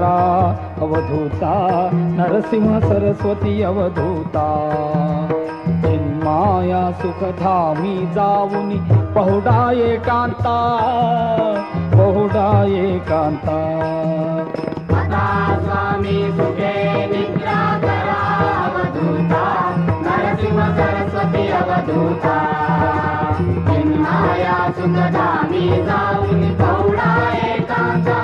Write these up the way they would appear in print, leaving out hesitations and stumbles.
करा अवधूता, नरसिंह सरस्वती अवधूता. चिन्माया सुखधामी जाऊनी पहुडा एकांता, पहुडा एकांता. आता स्वामी सुखे निद्रा करा अवधूता, नरसिंह सरस्वती अवधूता. चिन्माया सुखधामी जाऊन पहुडा एकांता,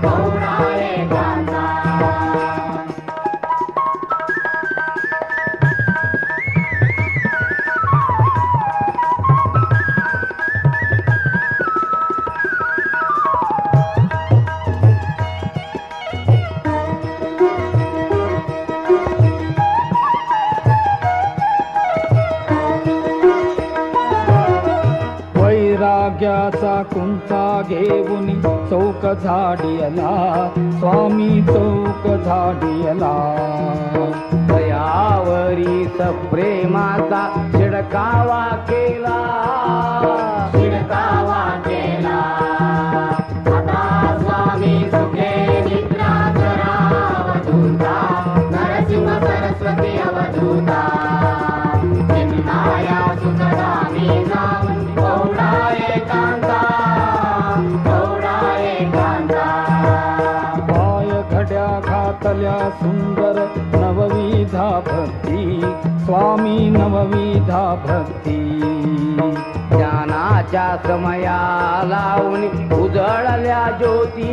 पहुडा एकांता. वैराग्याचा कुंचा घेऊन चौक झाडियला, स्वामी चौक झाडियला. दयावरी सप्रेमाचा शिडकावा केला, शिडकावा केला. आता स्वामी सुखे निद्रा करा अवधूता, नरसिंह सरस्वती अवधूता. चिन्माया सुखधामी जाऊन पहुडा एकांता, पहुडा एकांता. पाय घड्या घातल्या सुंदर नवविधा भक्ती, स्वामी नवविधा भक्ती. ज्ञानाच्या समया लावून उजळल्या ज्योती,